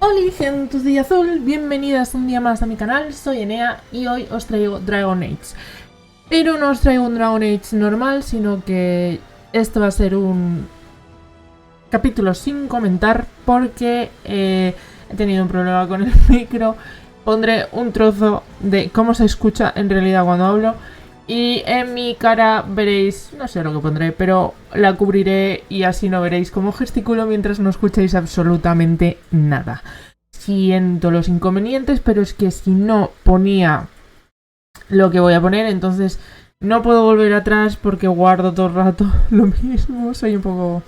Hola gente de azul, bienvenidas un día más a mi canal, soy Enea y hoy os traigo Dragon Age. Pero no os traigo un Dragon Age normal, sino que esto va a ser un capítulo sin comentar porque he tenido un problema con el micro. Pondré un trozo de cómo se escucha en realidad cuando hablo y en mi cara veréis, no sé lo que pondré, pero la cubriré y así no veréis cómo gesticulo mientras no escucháis absolutamente nada. Siento los inconvenientes, pero es que si no ponía lo que voy a poner, entonces no puedo volver atrás porque guardo todo el rato lo mismo, soy un poco...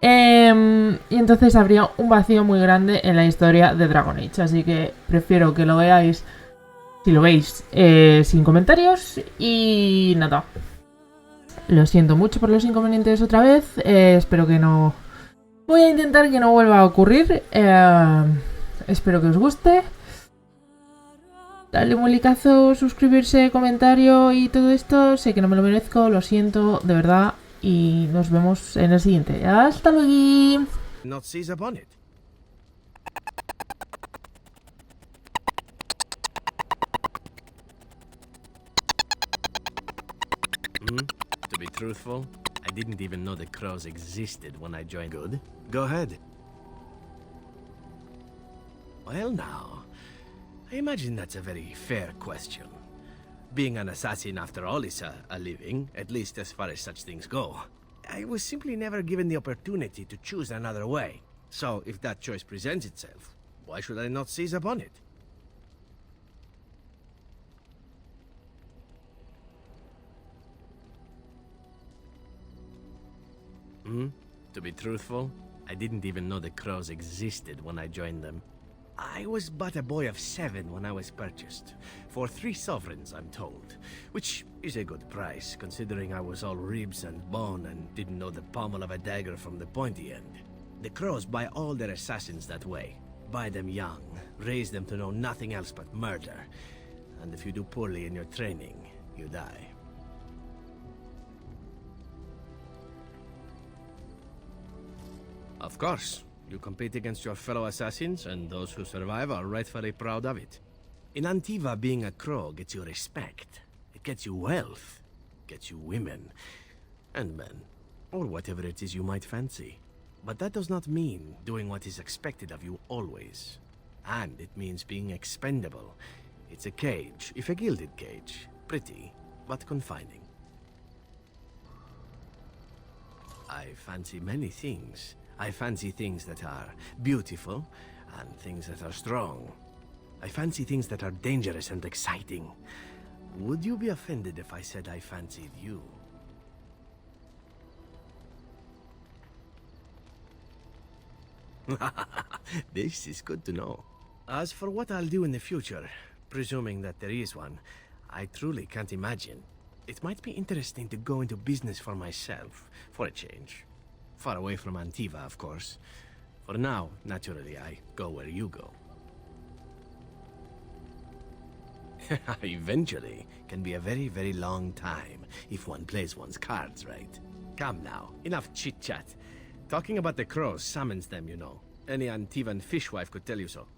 y entonces habría un vacío muy grande en la historia de Dragon Age, así que prefiero que lo veáis, si lo veis, sin comentarios. Y nada, lo siento mucho por los inconvenientes otra vez, espero que no... Voy a intentar que no vuelva a ocurrir, espero que os guste. Dale un licazo, suscribirse, comentario y todo esto. Sé que no me lo merezco, lo siento, de verdad. Y nos vemos en el siguiente. ¡Hasta luego! Not seize upon it. To be truthful, I didn't even know the crows existed when I joined. Good. Go ahead. Well now, I imagine that's a very fair question. Being an assassin after all is a living, at least as far as such things go. I was simply never given the opportunity to choose another way. So if that choice presents itself, why should I not seize upon it? To be truthful, I didn't even know the crows existed when I joined them. I was but a boy of 7 when I was purchased, for 3 sovereigns, I'm told, which is a good price, considering I was all ribs and bone and didn't know the pommel of a dagger from the pointy end. The crows buy all their assassins that way. Buy them young, raise them to know nothing else but murder, and if you do poorly in your training, you die. Of course. You compete against your fellow assassins, and those who survive are rightfully proud of it. In Antiva, being a crow gets you respect. It gets you wealth. Gets you women. And men. Or whatever it is you might fancy. But that does not mean doing what is expected of you always. And it means being expendable. It's a cage, if a gilded cage. Pretty, but confining. I fancy many things. I fancy things that are beautiful, and things that are strong. I fancy things that are dangerous and exciting. Would you be offended if I said I fancied you? This is good to know. As for what I'll do in the future, presuming that there is one, I truly can't imagine. It might be interesting to go into business for myself, for a change. Far away from Antiva, of course. For now, naturally, I go where you go. Eventually can be a very, very long time if one plays one's cards right. Come now, enough chit-chat. Talking about the crows summons them, you know. Any Antivan fishwife could tell you so.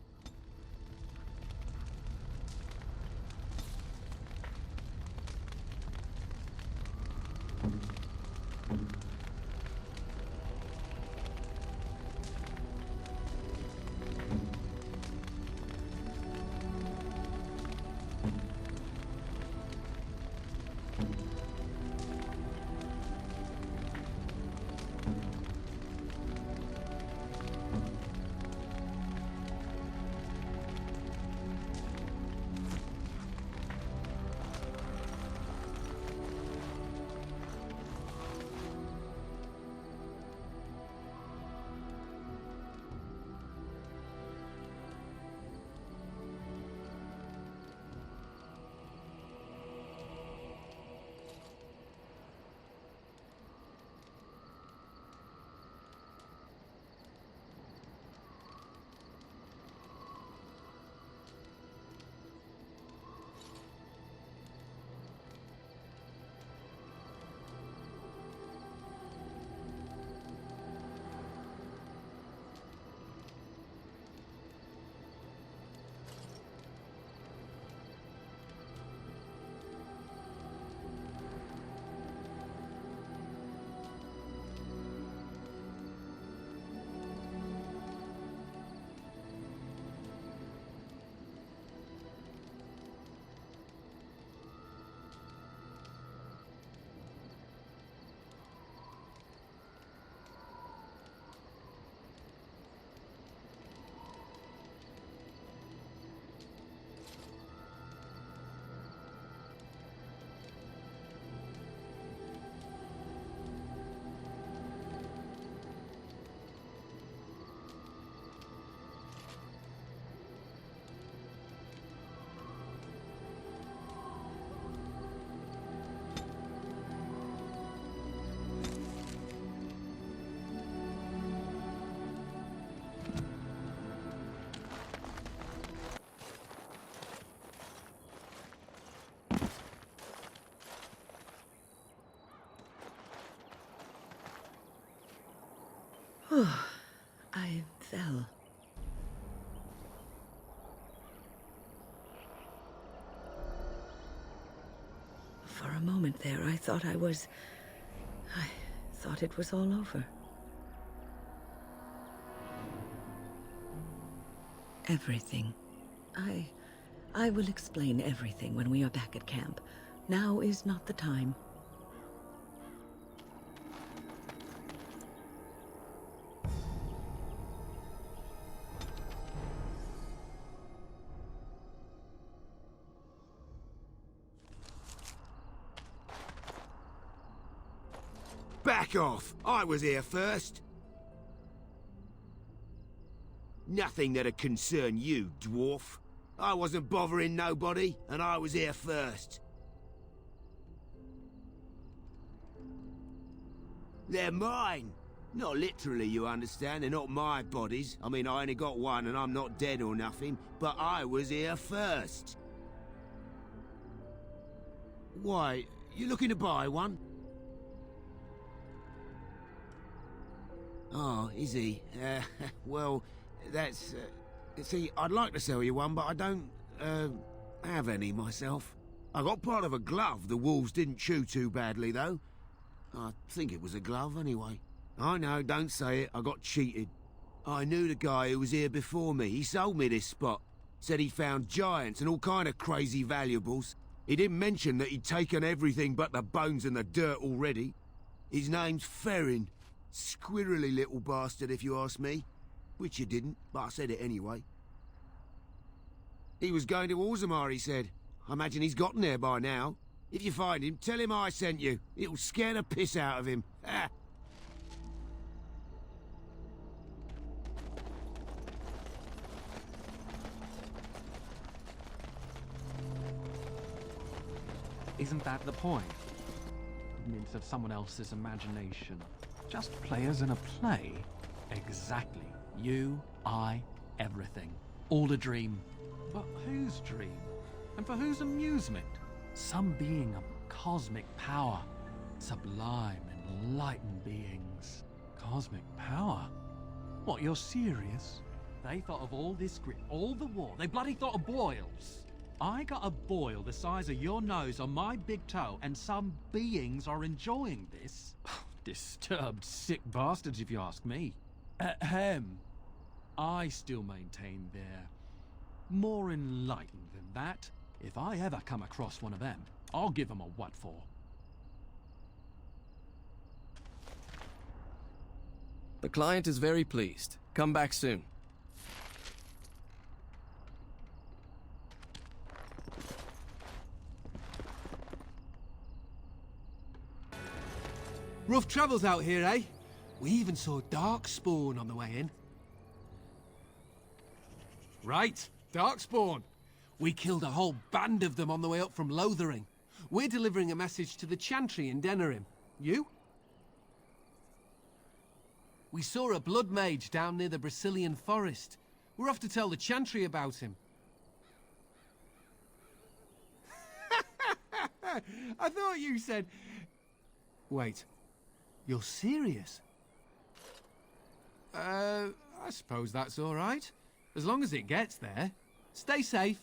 For a moment there, I thought I thought it was all over. Everything. I will explain everything when we are back at camp. Now is not the time. Back off! I was here first! Nothing that'd concern you, dwarf. I wasn't bothering nobody, and I was here first. They're mine! Not literally, you understand. They're not my bodies. I mean, I only got one, and I'm not dead or nothing, but I was here first. Why, you looking to buy one? Oh, is he? Well, that's... see, I'd like to sell you one, but I don't, have any myself. I got part of a glove the wolves didn't chew too badly, though. I think it was a glove, anyway. I know, don't say it, I got cheated. I knew the guy who was here before me. He sold me this spot. Said he found giants and all kind of crazy valuables. He didn't mention that he'd taken everything but the bones and the dirt already. His name's Ferrin. Squirrely little bastard, if you ask me. Which you didn't, but I said it anyway. He was going to Orzammar, he said. I imagine he's gotten there by now. If you find him, tell him I sent you. It'll scare the piss out of him. Ah. Isn't that the point? Mint of someone else's imagination. Just players in a play. Exactly. You, I, everything. All a dream. But whose dream? And for whose amusement? Some being of cosmic power. Sublime, enlightened beings. Cosmic power? What, you're serious? They thought of all this grit, all the war. They bloody thought of boils. I got a boil the size of your nose on my big toe, and some beings are enjoying this? Disturbed, sick bastards, if you ask me. Ahem. I still maintain they're more enlightened than that. If I ever come across one of them, I'll give them a what for. The client is very pleased. Come back soon. Rough travels out here, eh? We even saw Darkspawn on the way in. Right, Darkspawn. We killed a whole band of them on the way up from Lothering. We're delivering a message to the Chantry in Denerim. You? We saw a blood mage down near the Brazilian forest. We're off to tell the Chantry about him. I thought you said... Wait. You're serious? I suppose that's all right. As long as it gets there. Stay safe.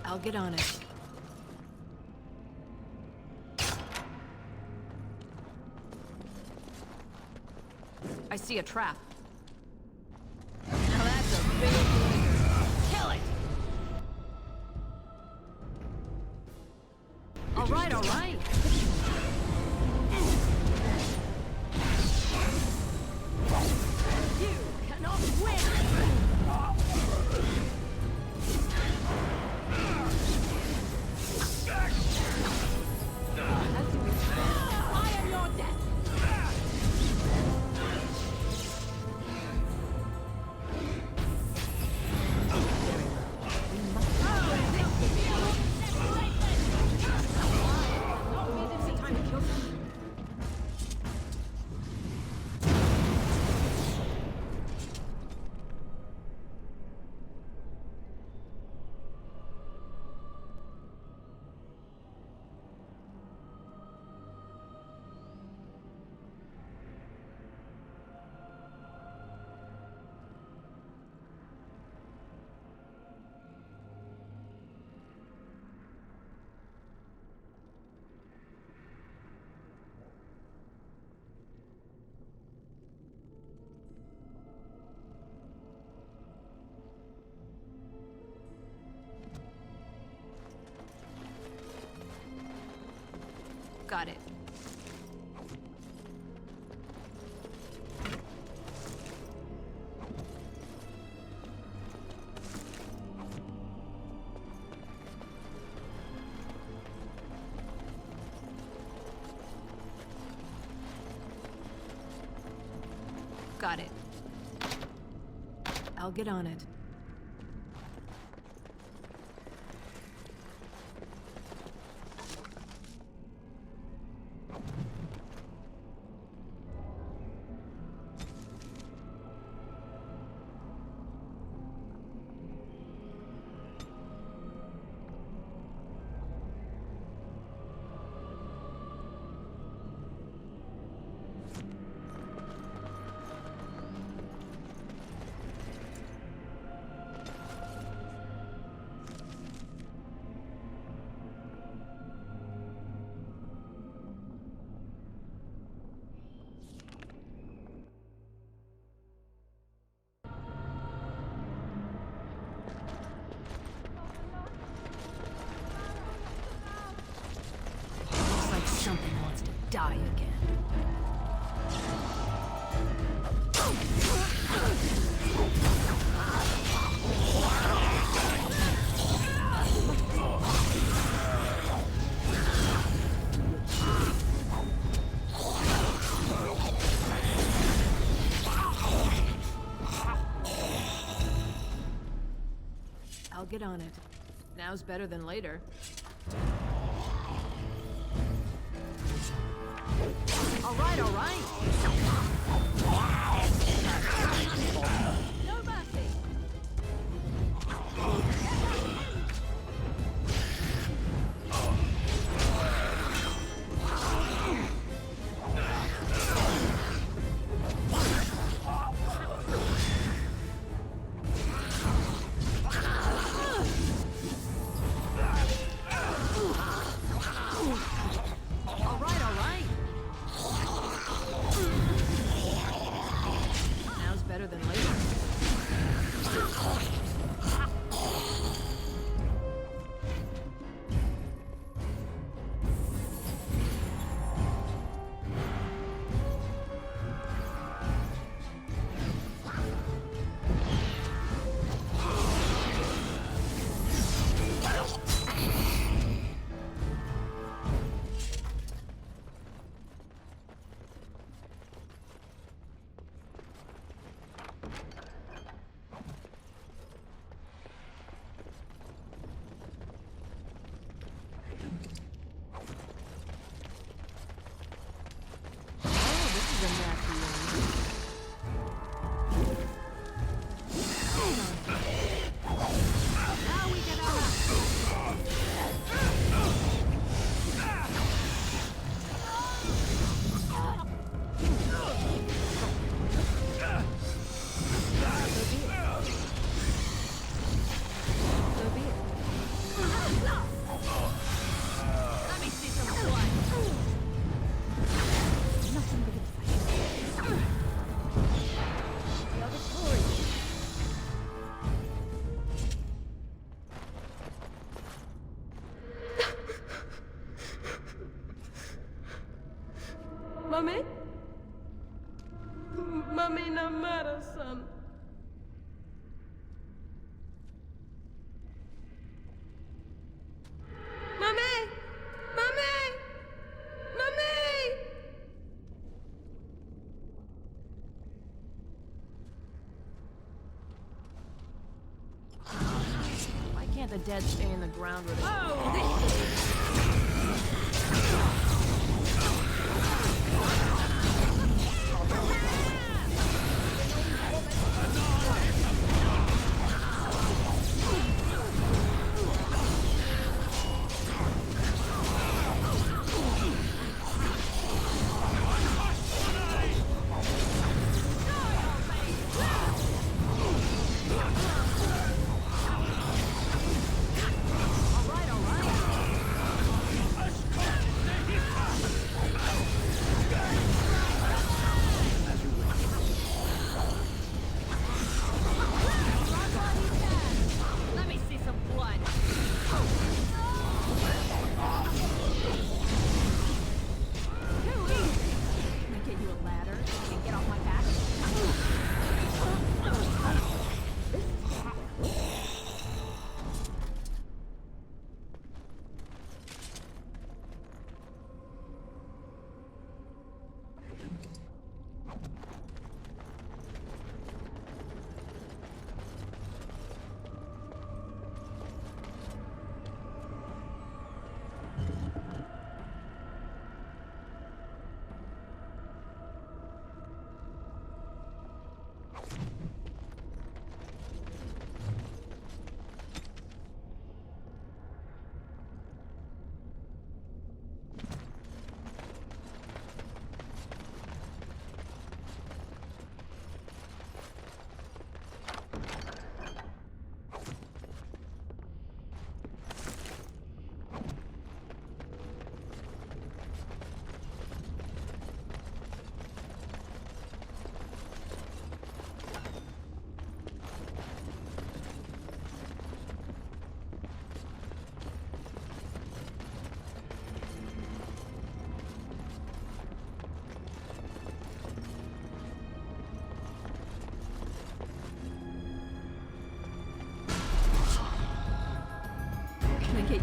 I'll get on it. I see a trap. Now that's a big one. Kill it! All right, all right. You cannot win! I am your death! Got it. I'll get on it. Something wants to die again. I'll get on it. Now's better than later. All right, all right. No mercy. All right, all right. Now's better than later. Mummy? Mummy, no matter, son. Mummy! Mummy! Mummy! Why can't the dead stay in the ground with it? All right, all right.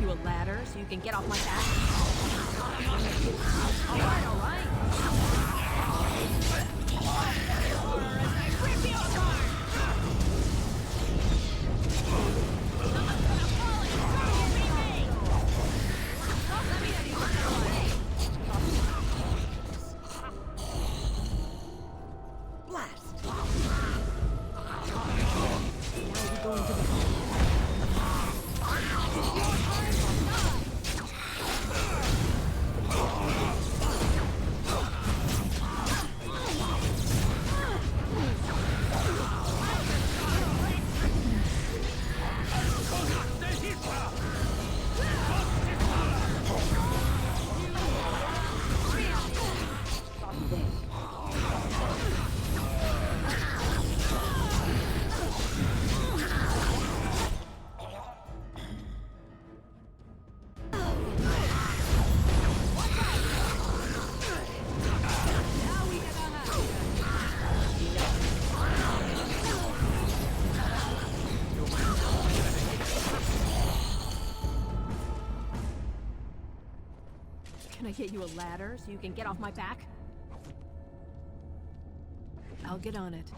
you a ladder so you can get off my back? Alright, alright. Rip you apart! Blast! Now we go into the Can I get you a ladder so you can get off my back? I'll get on it.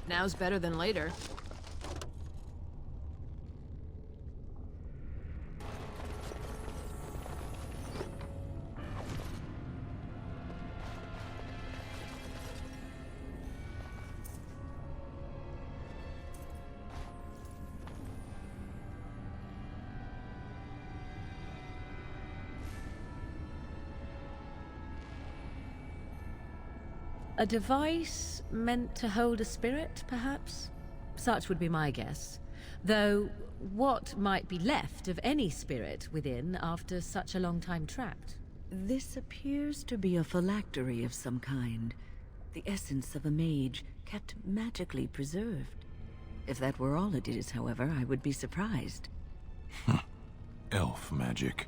Now's better than later. A device meant to hold a spirit, perhaps? Such would be my guess. Though, what might be left of any spirit within after such a long time trapped? This appears to be a phylactery of some kind. The essence of a mage, kept magically preserved. If that were all it is, however, I would be surprised. Elf magic.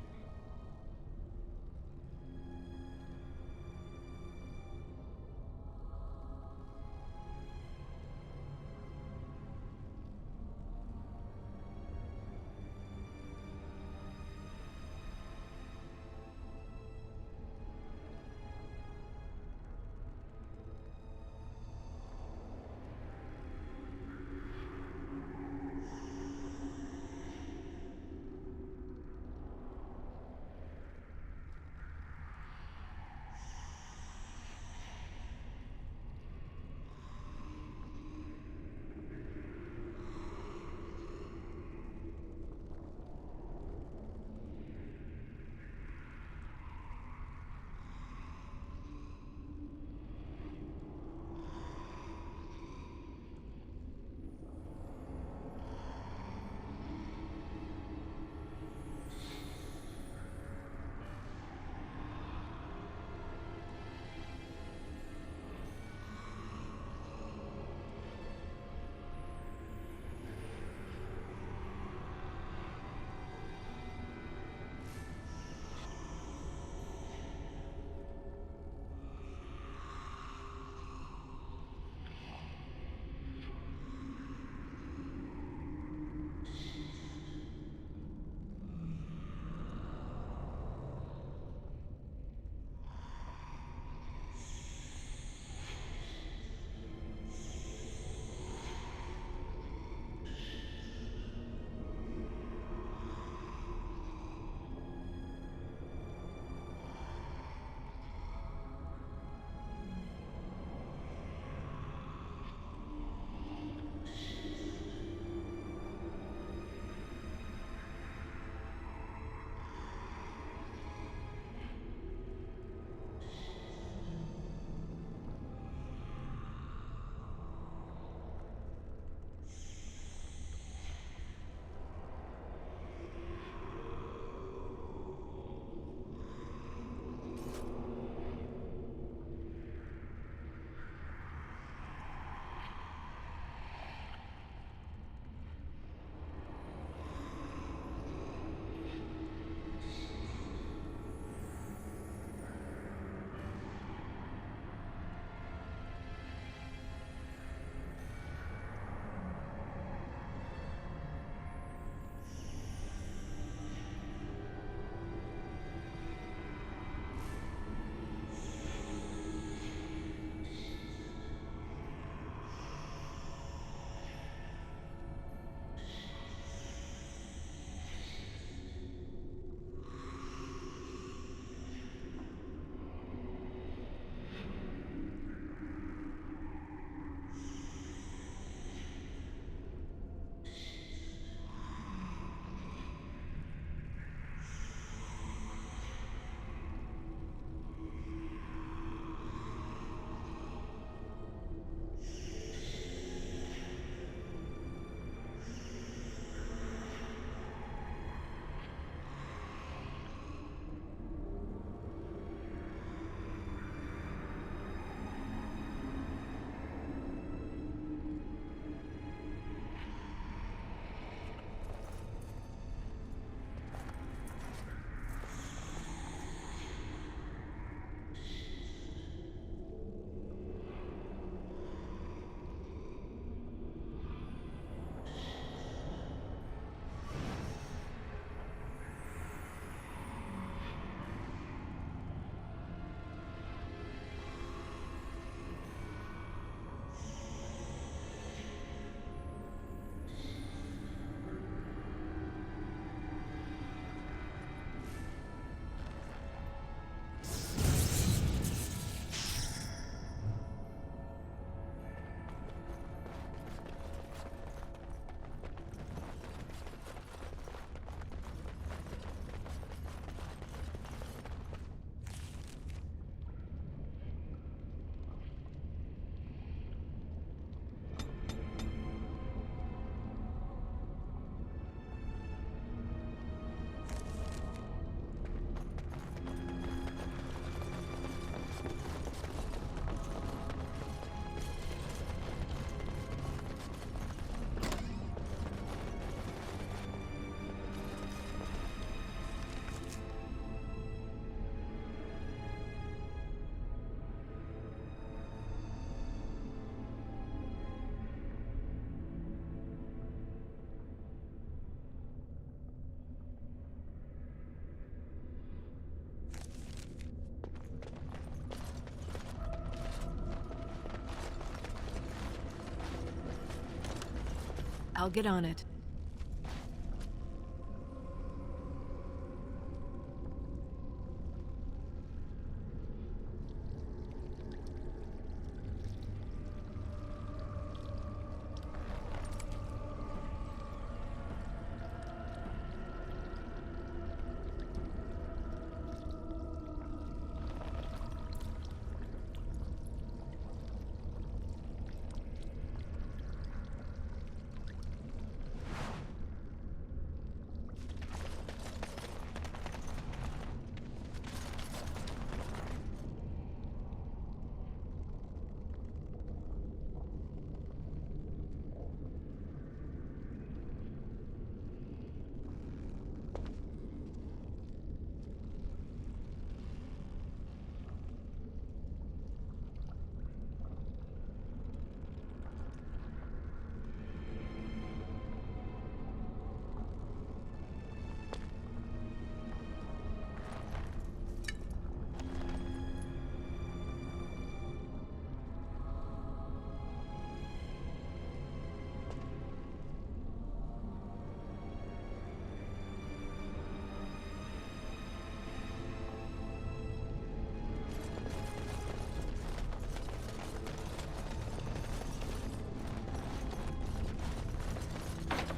I'll get on it.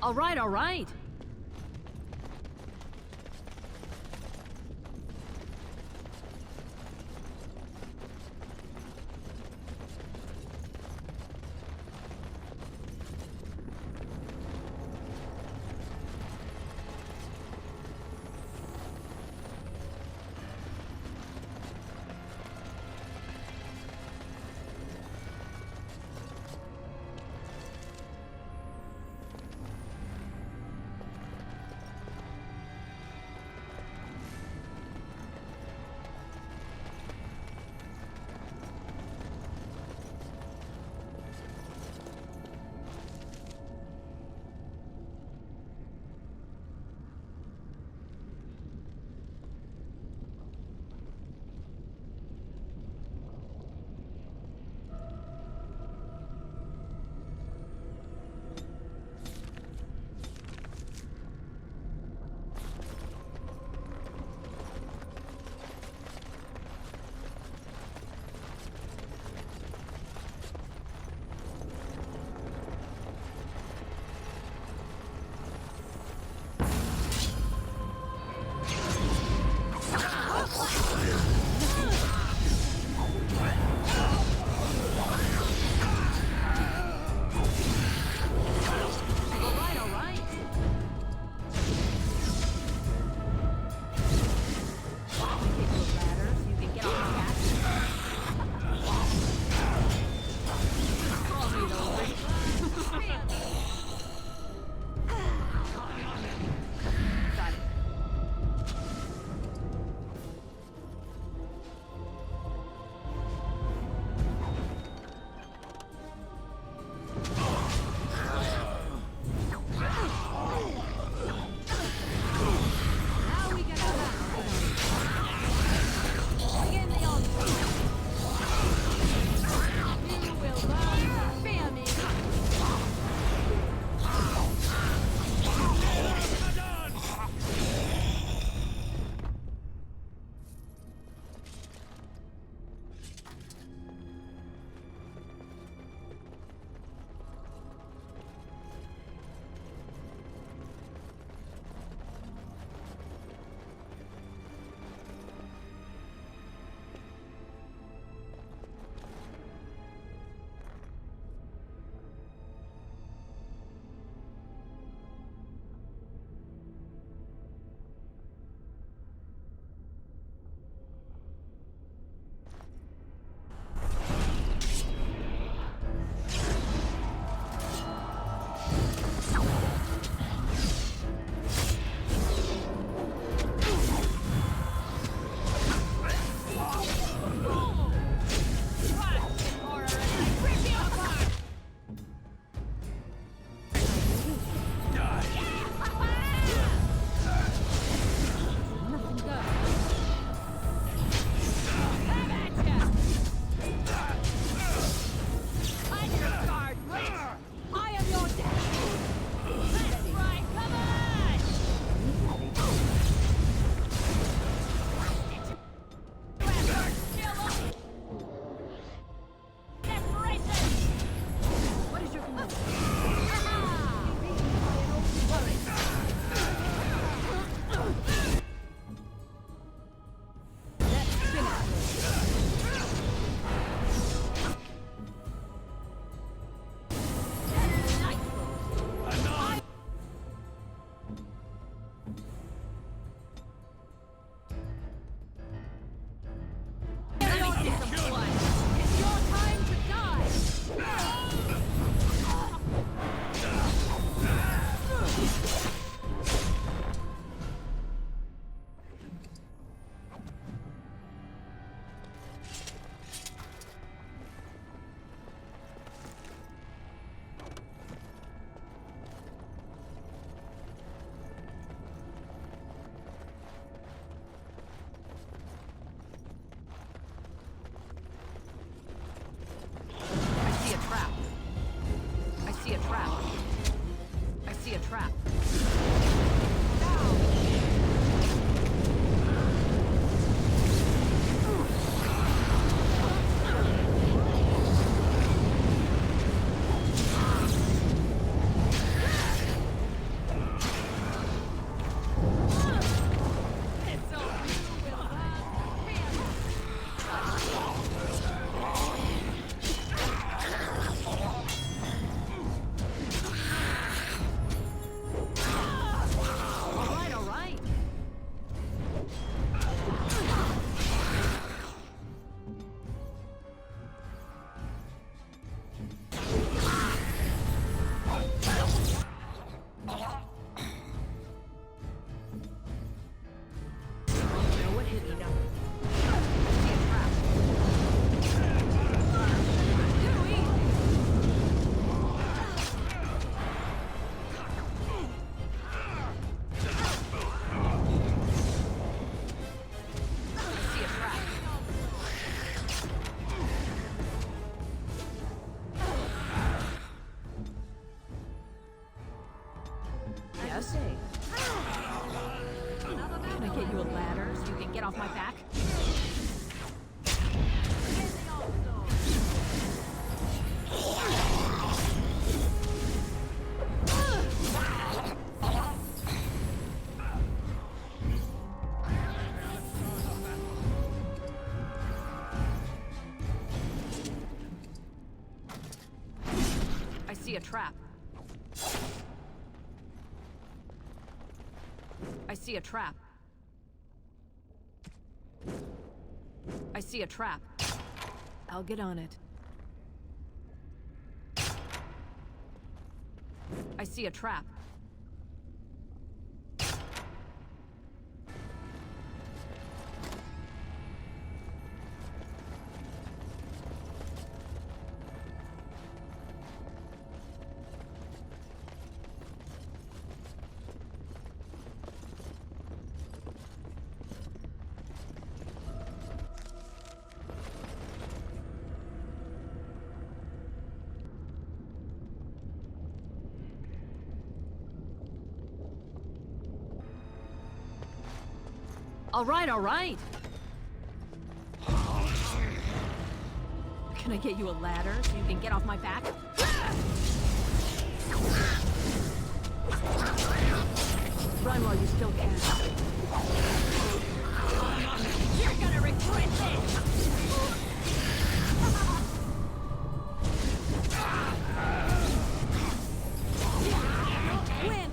All right, all right. Can I get you a ladder so you can get off my back? I see a trap. I see a trap. I see a trap. I'll get on it. I see a trap. All right, all right. Can I get you a ladder so you can get off my back? Run while you still can. You're gonna regret this! Win!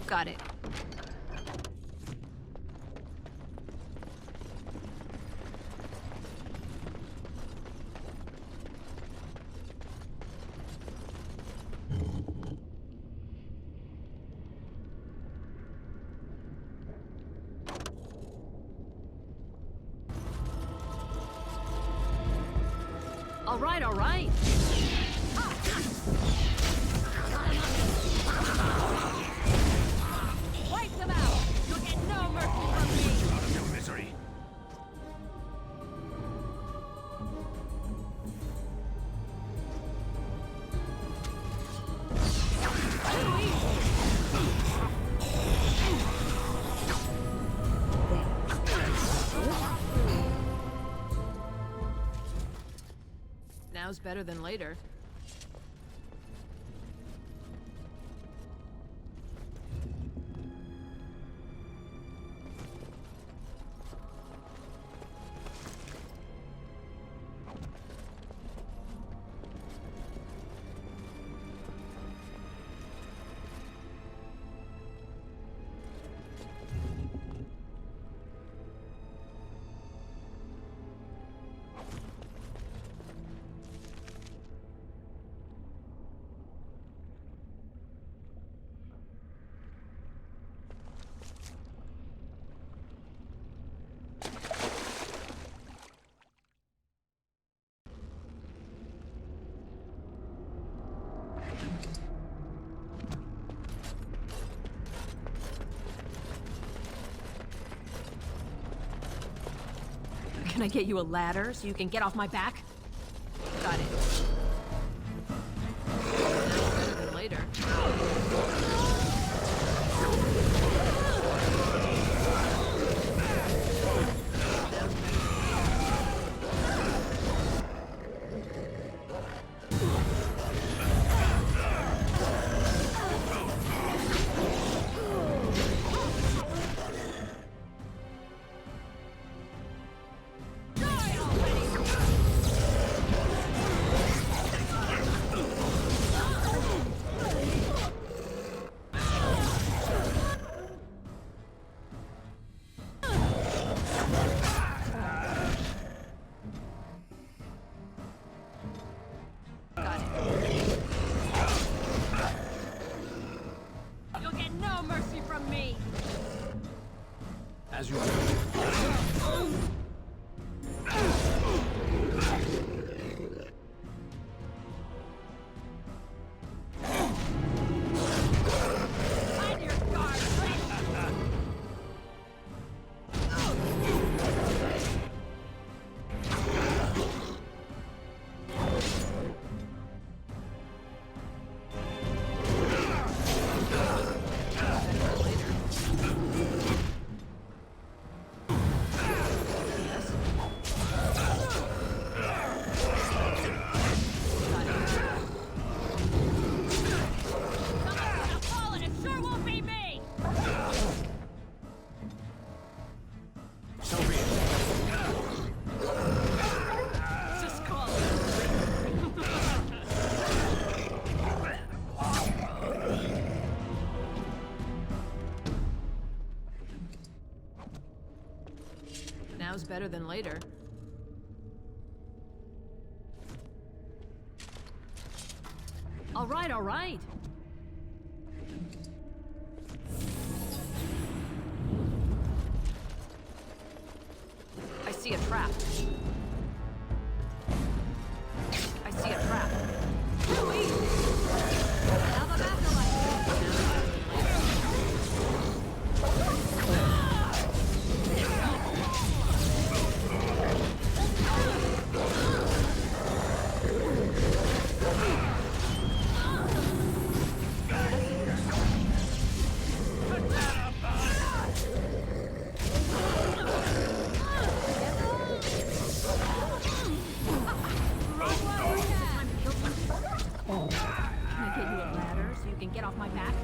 Got it. All right, all right. Wipe them out. You'll get no mercy from me. Out of your misery. Now's better than later. Can I get you a ladder so you can get off my back? Got it. Better than later. As you Now's better than later. All right, all right. I see a trap. I see a trap. Really? Now the afterlife. Get off my back.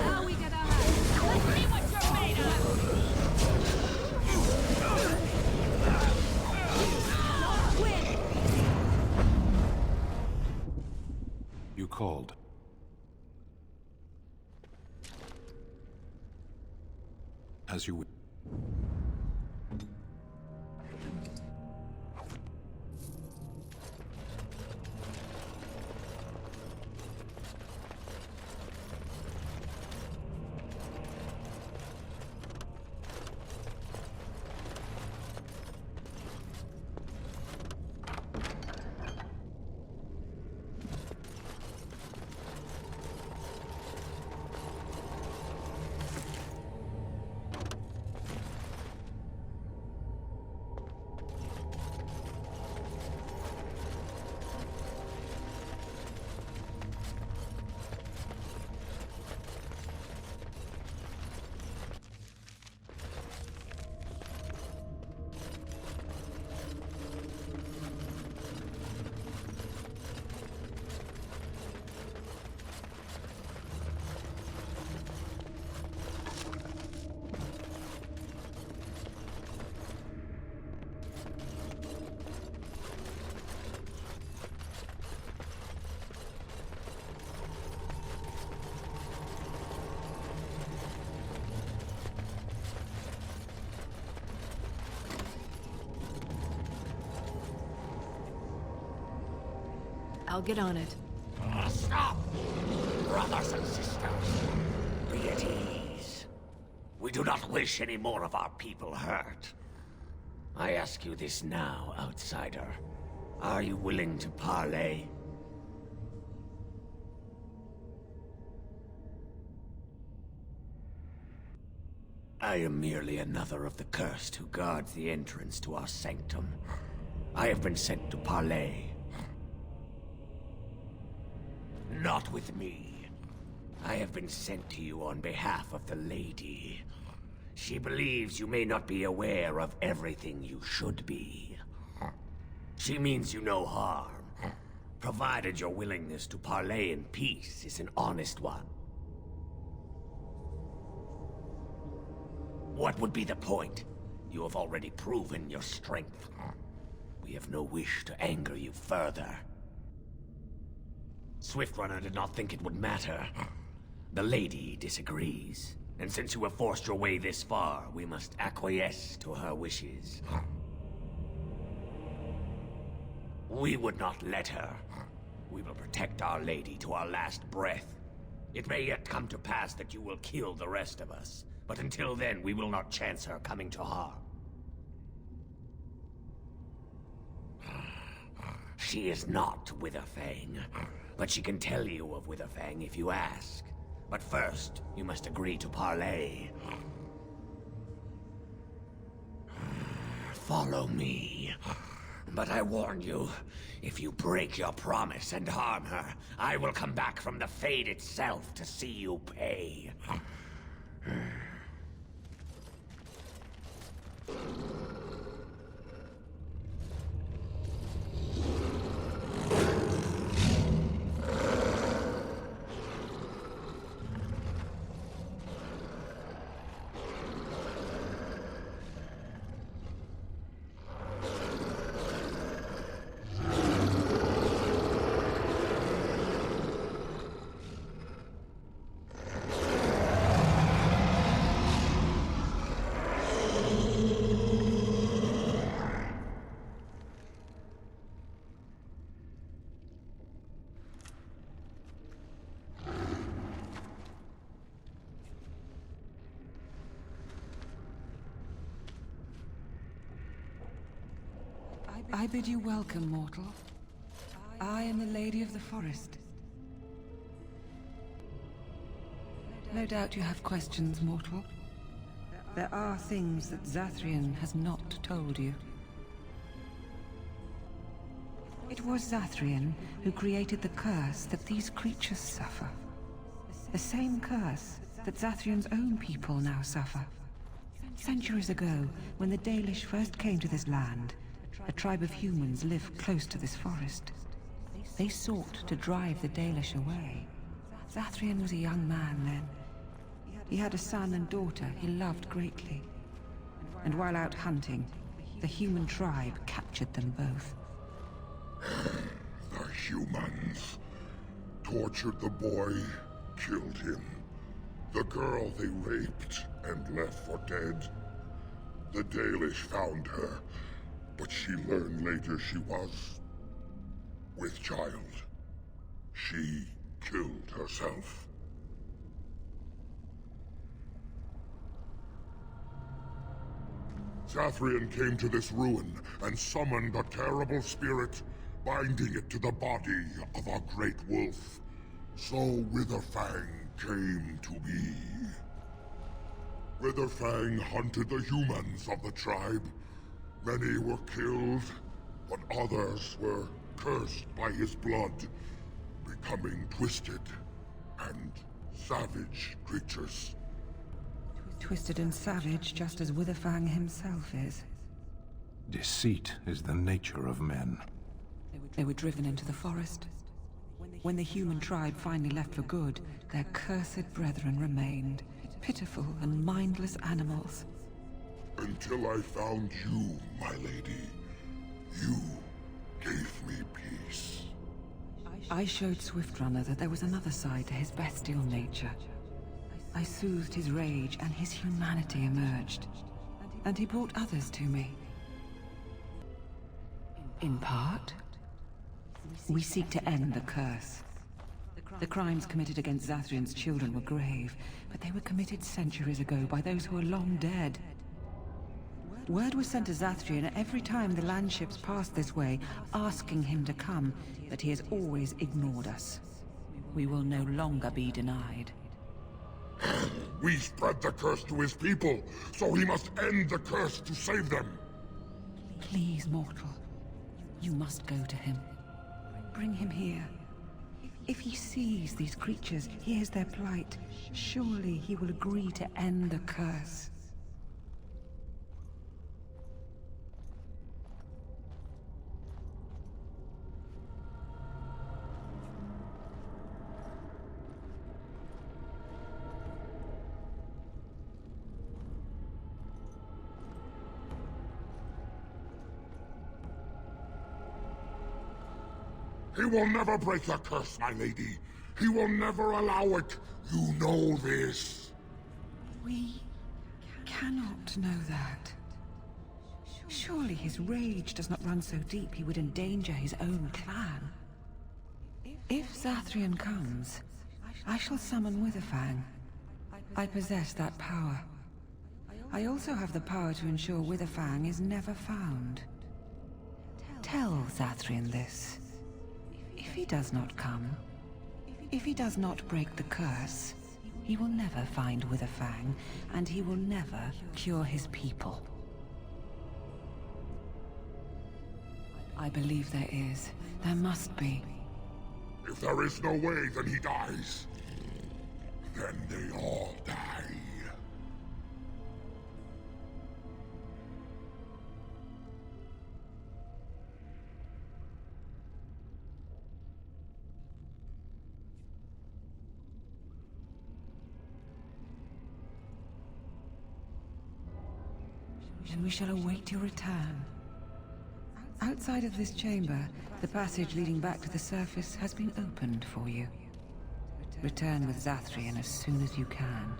Now we gotta let's see what you're made of. Win. You called. As you would. I'll get on it. Stop! Brothers and sisters, be at ease. We do not wish any more of our people hurt. I ask you this now, outsider. Are you willing to parley? I am merely another of the cursed who guards the entrance to our sanctum. I have been sent to parley. Not with me. I have been sent to you on behalf of the lady. She believes you may not be aware of everything you should be. She means you no harm, provided your willingness to parley in peace is an honest one. What would be the point? You have already proven your strength. We have no wish to anger you further. Swiftrunner did not think it would matter. The lady disagrees, and since you have forced your way this far, we must acquiesce to her wishes. We would not let her. We will protect our lady to our last breath. It may yet come to pass that you will kill the rest of us, but until then, we will not chance her coming to harm. She is not Witherfang, but she can tell you of Witherfang if you ask. But first, you must agree to parley. Follow me. But I warn you, if you break your promise and harm her, I will come back from the Fade itself to see you pay. I bid you welcome, mortal. I am the Lady of the Forest. No doubt you have questions, mortal. There are things that Zathrian has not told you. It was Zathrian who created the curse that these creatures suffer. The same curse that Zathrian's own people now suffer. Centuries ago, when the Dalish first came to this land, a tribe of humans lived close to this forest. They sought to drive the Dalish away. Zathrian was a young man then. He had a son and daughter he loved greatly. And while out hunting, the human tribe captured them both. The humans tortured the boy, killed him. The girl they raped and left for dead. The Dalish found her, but she learned later she was with child. She killed herself. Zathrian came to this ruin and summoned a terrible spirit, binding it to the body of a great wolf. So Witherfang came to be. Witherfang hunted the humans of the tribe. Many were killed, but others were cursed by his blood, becoming twisted and savage creatures. Twisted and savage, just as Witherfang himself is. Deceit is the nature of men. They were driven into the forest. When the human tribe finally left for good, their cursed brethren remained, pitiful and mindless animals. Until I found you, my lady. You gave me peace. I showed Swiftrunner that there was another side to his bestial nature. I soothed his rage and his humanity emerged. And he brought others to me. In part, We seek to end the curse. The crimes committed against Zathrian's children were grave, but they were committed centuries ago by those who are long dead. Word was sent to Zathrian every time the landships passed this way, asking him to come, but he has always ignored us. We will no longer be denied. We spread the curse to his people, so he must end the curse to save them. Please, mortal. You must go to him. Bring him here. If he sees these creatures, hears their plight, surely he will agree to end the curse. He will never break the curse, my lady. He will never allow it. You know this. We cannot know that. Surely his rage does not run so deep he would endanger his own clan. If Zathrian comes, I shall summon Witherfang. I possess that power. I also have the power to ensure Witherfang is never found. Tell Zathrian this. If he does not come, if he does not break the curse, he will never find Witherfang, and he will never cure his people. I believe there is. There must be. If there is no way, then he dies. Then they all die. Then we shall await your return. Outside of this chamber, the passage leading back to the surface has been opened for you. Return with Zathrian as soon as you can.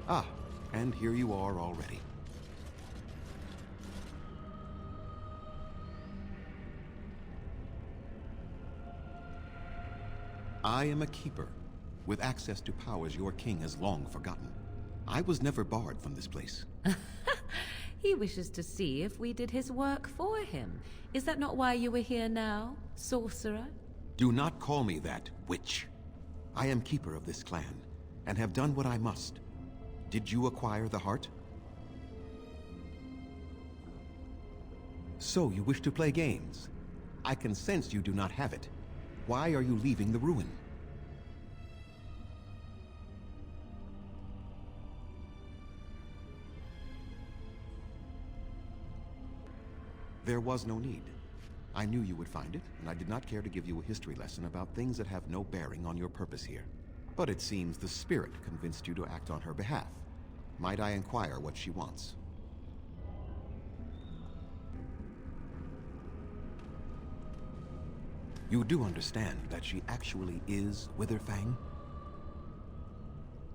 Ah, and here you are already. I am a keeper, with access to powers your king has long forgotten. I was never barred from this place. He wishes to see if we did his work for him. Is that not why you were here now, sorcerer? Do not call me that, witch. I am keeper of this clan, and have done what I must. Did you acquire the heart? So you wish to play games? I can sense you do not have it. Why are you leaving the ruin? There was no need. I knew you would find it, and I did not care to give you a history lesson about things that have no bearing on your purpose here. But it seems the spirit convinced you to act on her behalf. Might I inquire what she wants? You do understand that she actually is Witherfang?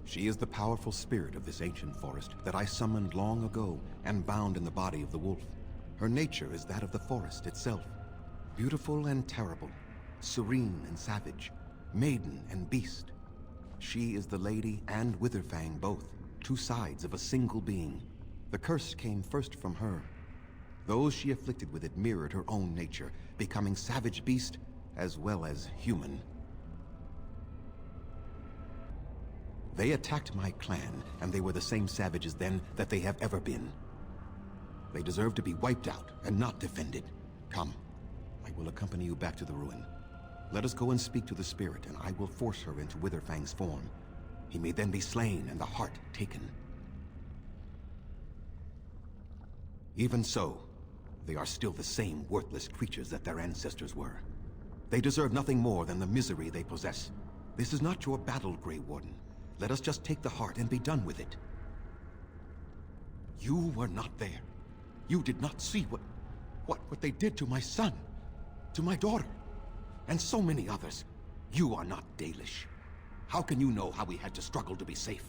She is the powerful spirit of this ancient forest that I summoned long ago and bound in the body of the wolf. Her nature is that of the forest itself. Beautiful and terrible, serene and savage, maiden and beast. She is the lady and Witherfang both, two sides of a single being. The curse came first from her. Those she afflicted with it mirrored her own nature, becoming savage beast as well as human. They attacked my clan, and they were the same savages then that they have ever been. They deserve to be wiped out and not defended. Come, I will accompany you back to the ruin. Let us go and speak to the spirit, and I will force her into Witherfang's form. He may then be slain and the heart taken. Even so, they are still the same worthless creatures that their ancestors were. They deserve nothing more than the misery they possess. This is not your battle, Grey Warden. Let us just take the heart and be done with it. You were not there. You did not see what they did to my son, to my daughter, and so many others. You are not Dalish. How can you know how we had to struggle to be safe?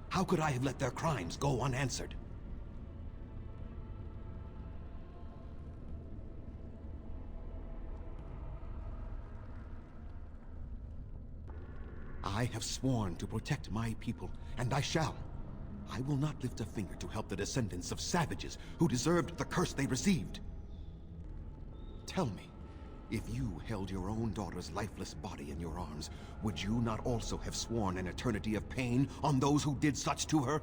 How could I have let their crimes go unanswered? I have sworn to protect my people, and I shall. I will not lift a finger to help the descendants of savages who deserved the curse they received. Tell me, if you held your own daughter's lifeless body in your arms, would you not also have sworn an eternity of pain on those who did such to her?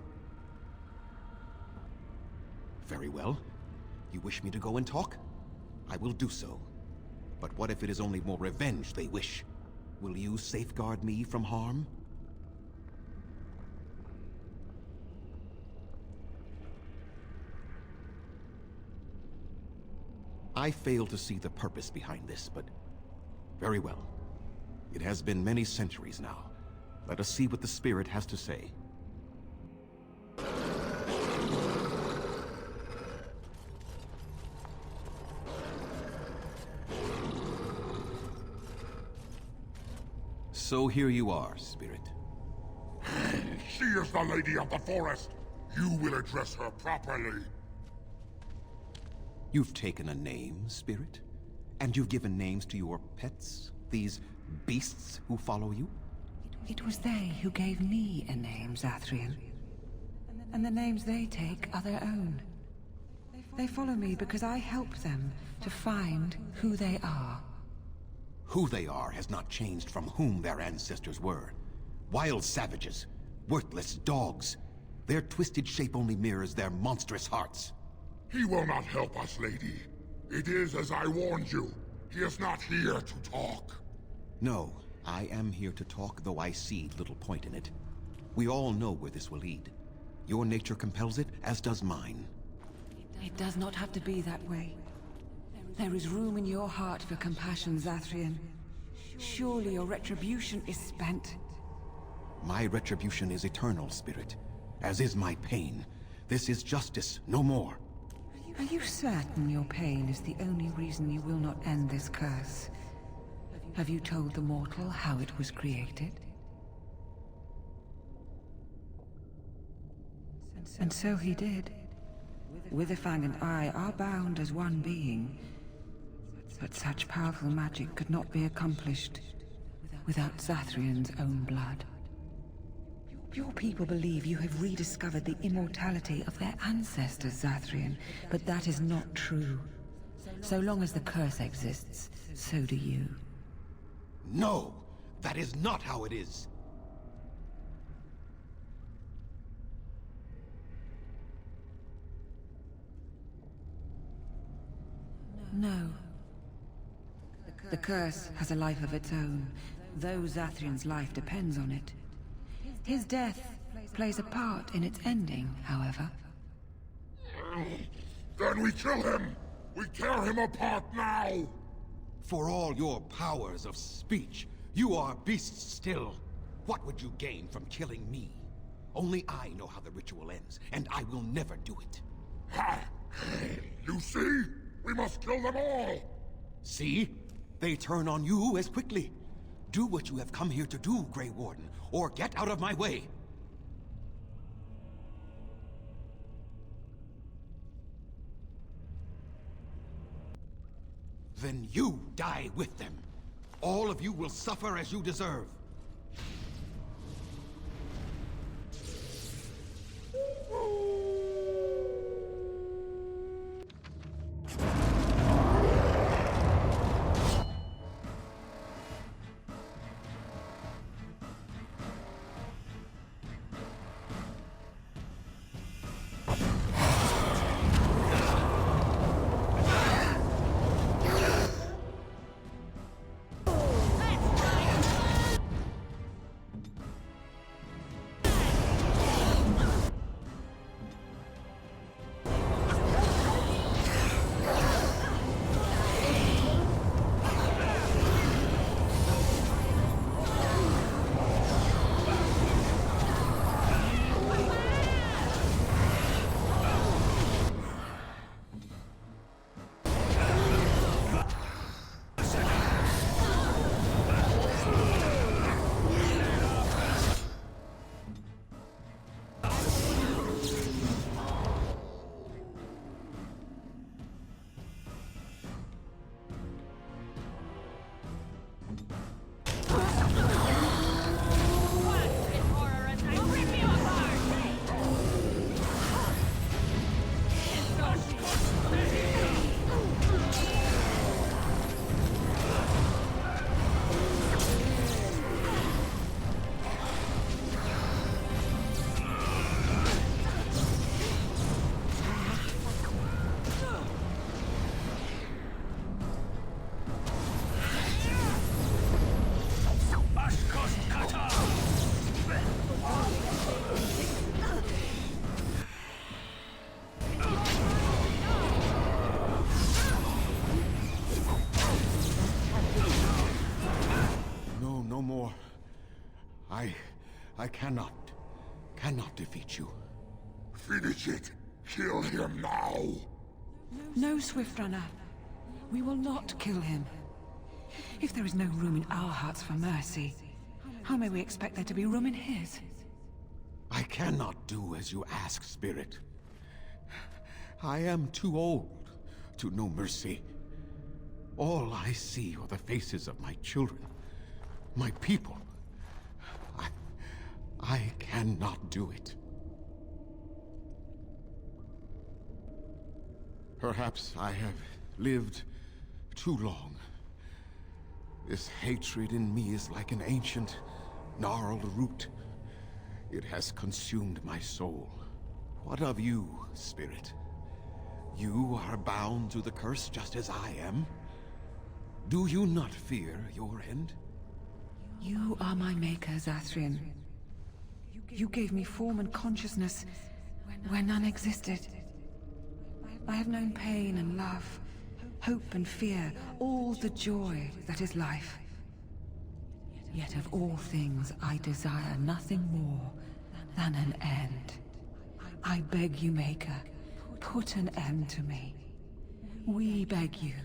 Very well. You wish me to go and talk? I will do so. But what if it is only more revenge they wish? Will you safeguard me from harm? I fail to see the purpose behind this, but very well. It has been many centuries now. Let us see what the spirit has to say. So here you are, spirit. She is the lady of the forest. You will address her properly. You've taken a name, spirit? And you've given names to your pets? These beasts who follow you? It was they who gave me a name, Zathrian. And the names they take are their own. They follow me because I help them to find who they are. Who they are has not changed from whom their ancestors were. Wild savages, worthless dogs. Their twisted shape only mirrors their monstrous hearts. He will not help us, lady. It is as I warned you. He is not here to talk. No, I am here to talk, though I see little point in it. We all know where this will lead. Your nature compels it, as does mine. It does not have to be that way. There is room in your heart for compassion, Zathrian. Surely your retribution is spent. My retribution is eternal, spirit, as is my pain. This is justice, no more. Are you certain your pain is the only reason you will not end this curse? Have you told the mortal how it was created? And so he did. Witherfang and I are bound as one being. But such powerful magic could not be accomplished without Zathrian's own blood. Your people believe you have rediscovered the immortality of their ancestors, Zathrian, but that is not true. So long as the curse exists, so do you. No! That is not how it is! No. The curse has a life of its own, though Zathrian's life depends on it. His death plays a part in its ending, however. Then we kill him! We tear him apart now! For all your powers of speech, you are beasts still. What would you gain from killing me? Only I know how the ritual ends, and I will never do it. Ha! You see? We must kill them all! See? They turn on you as quickly. Do what you have come here to do, Grey Warden, or get out of my way. Then you die with them. All of you will suffer as you deserve. I cannot defeat you. Finish it. Kill him now. No, Swift Runner. We will not kill him. If there is no room in our hearts for mercy, how may we expect there to be room in his? I cannot do as you ask, Spirit. I am too old to know mercy. All I see are the faces of my children, my people. I cannot do it. Perhaps I have lived too long. This hatred in me is like an ancient, gnarled root. It has consumed my soul. What of you, Spirit? You are bound to the curse just as I am. Do you not fear your end? You are my maker, Zathrian. You gave me form and consciousness where none existed. I have known pain and love, hope and fear, all the joy that is life. Yet of all things I desire nothing more than an end. I beg you, Maker, put an end to me. We beg you,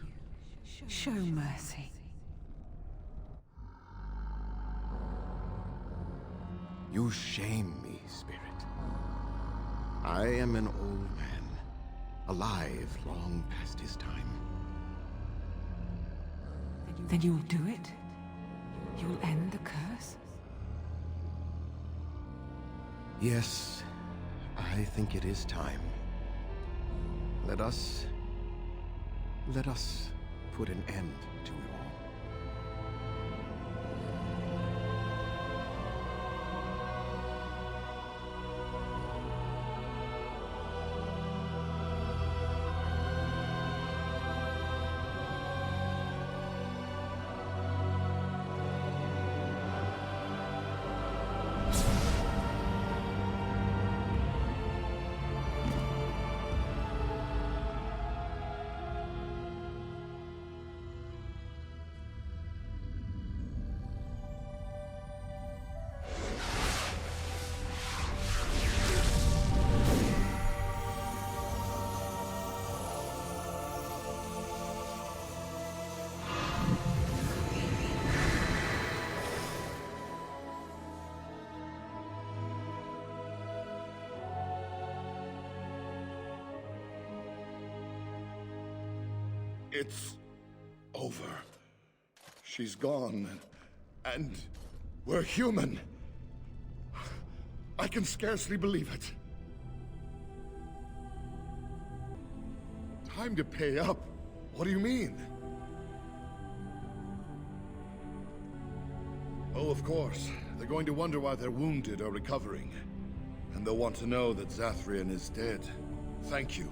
show mercy. You shame me, Spirit. I am an old man, alive long past his time. Then you will do it? You will end the curse? Yes, I think it is time. Let us put an end to it all. It's over. She's gone, and we're human. I can scarcely believe it. Time to pay up? What do you mean? Oh, of course. They're going to wonder why their wounded are recovering. And they'll want to know that Zathrian is dead. Thank you.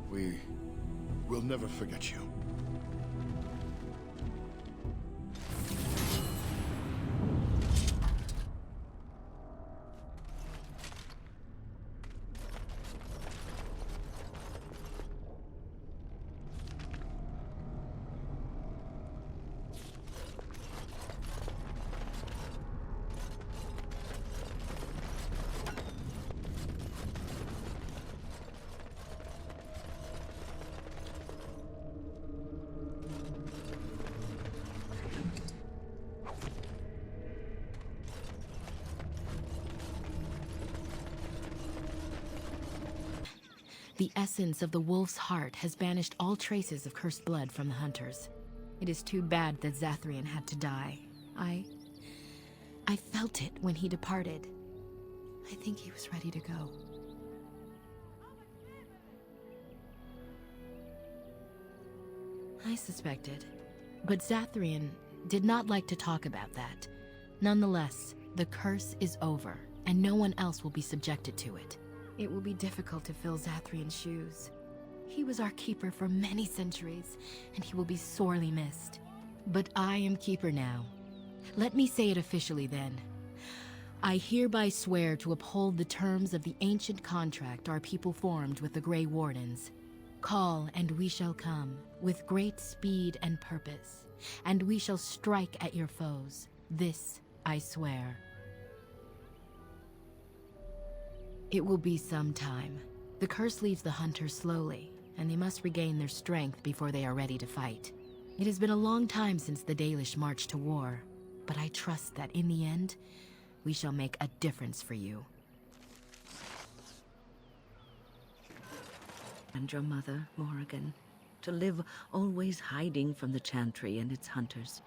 We'll never forget you. The essence of the wolf's heart has banished all traces of cursed blood from the hunters. It is too bad that Zathrian had to die. I felt it when he departed. I think he was ready to go. I suspected. But Zathrian did not like to talk about that. Nonetheless, the curse is over, and no one else will be subjected to it. It will be difficult to fill Zathrian's shoes. He was our keeper for many centuries, and he will be sorely missed. But I am keeper now. Let me say it officially then. I hereby swear to uphold the terms of the ancient contract our people formed with the Grey Wardens. Call, and we shall come, with great speed and purpose, and we shall strike at your foes. This I swear. It will be some time. The curse leaves the hunters slowly, and they must regain their strength before they are ready to fight. It has been a long time since the Dalish marched to war, but I trust that in the end, we shall make a difference for you. And your mother, Morrigan, to live always hiding from the Chantry and its hunters.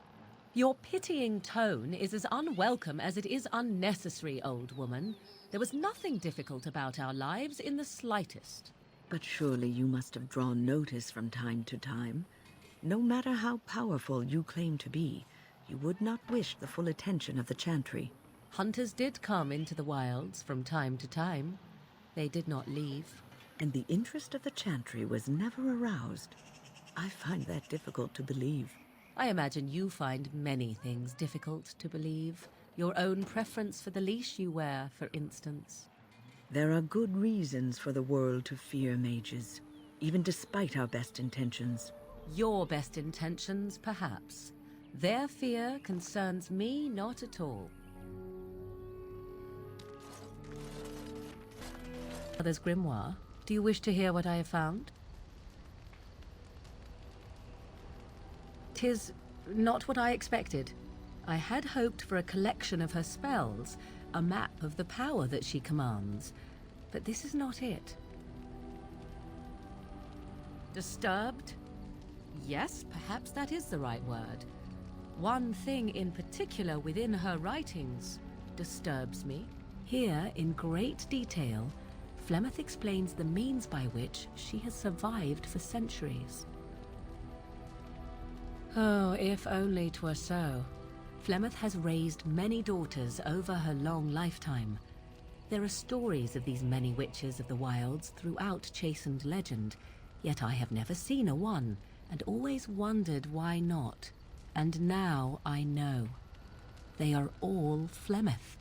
Your pitying tone is as unwelcome as it is unnecessary, old woman. There was nothing difficult about our lives in the slightest. But surely you must have drawn notice from time to time. No matter how powerful you claim to be, you would not wish the full attention of the Chantry. Hunters did come into the wilds from time to time. They did not leave. And the interest of the Chantry was never aroused. I find that difficult to believe. I imagine you find many things difficult to believe. Your own preference for the leash you wear, for instance. There are good reasons for the world to fear mages, even despite our best intentions. Your best intentions, perhaps. Their fear concerns me not at all. Mother's grimoire. Do you wish to hear what I have found? 'Tis not what I expected. I had hoped for a collection of her spells, a map of the power that she commands, but this is not it. Disturbed? Yes, perhaps that is the right word. One thing in particular within her writings disturbs me. Here, in great detail, Flemeth explains the means by which she has survived for centuries. Oh, if only 'twere so. Flemeth has raised many daughters over her long lifetime. There are stories of these many witches of the wilds throughout chastened legend, yet I have never seen a one, and always wondered why not. And now I know. They are all Flemeth.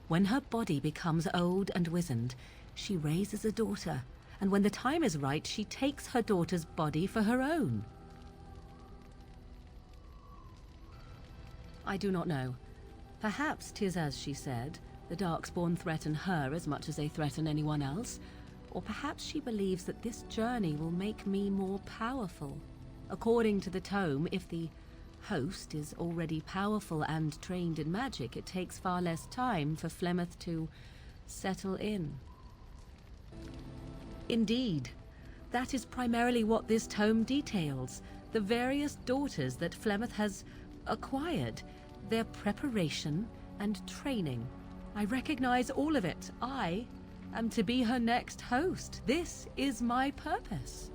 When her body becomes old and wizened, she raises a daughter, and when the time is right, she takes her daughter's body for her own. I do not know. Perhaps 'tis as she said, the Darkspawn threaten her as much as they threaten anyone else, or perhaps she believes that this journey will make me more powerful. According to the tome, if the host is already powerful and trained in magic, it takes far less time for Flemeth to settle in. Indeed, that is primarily what this tome details, the various daughters that Flemeth has acquired, their preparation and training. I recognize all of it. I am to be her next host. This is my purpose.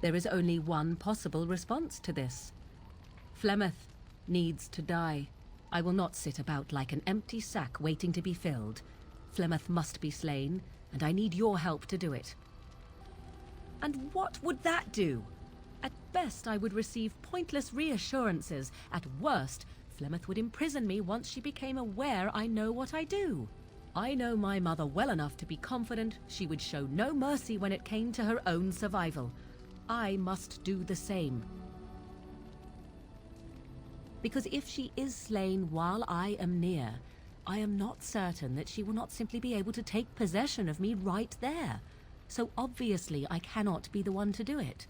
There is only one possible response to this. Flemeth needs to die. I will not sit about like an empty sack waiting to be filled. Flemeth must be slain, and I need your help to do it. And what would that do? At best, I would receive pointless reassurances. At worst, Flemeth would imprison me once she became aware I know what I do. I know my mother well enough to be confident she would show no mercy when it came to her own survival. I must do the same. Because if she is slain while I am near, I am not certain that she will not simply be able to take possession of me right there. So obviously I cannot be the one to do it.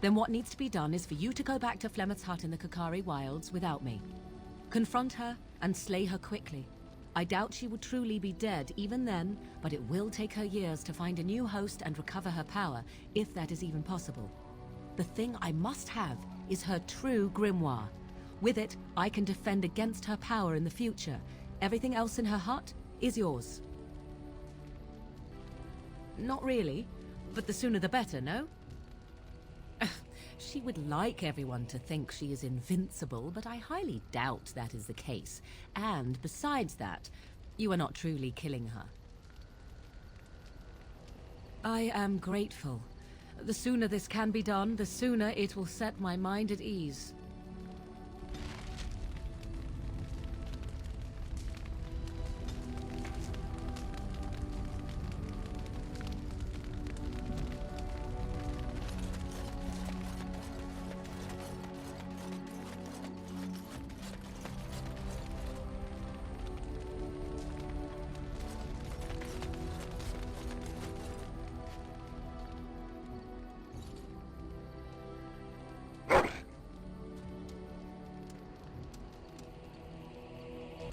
Then what needs to be done is for you to go back to Flemeth's hut in the Kakari Wilds without me. Confront her and slay her quickly. I doubt she will truly be dead even then, but it will take her years to find a new host and recover her power, if that is even possible. The thing I must have is her true grimoire. With it, I can defend against her power in the future. Everything else in her hut is yours. Not really, but the sooner the better, no? She would like everyone to think she is invincible, but I highly doubt that is the case. And besides that, you are not truly killing her. I am grateful. The sooner this can be done, the sooner it will set my mind at ease.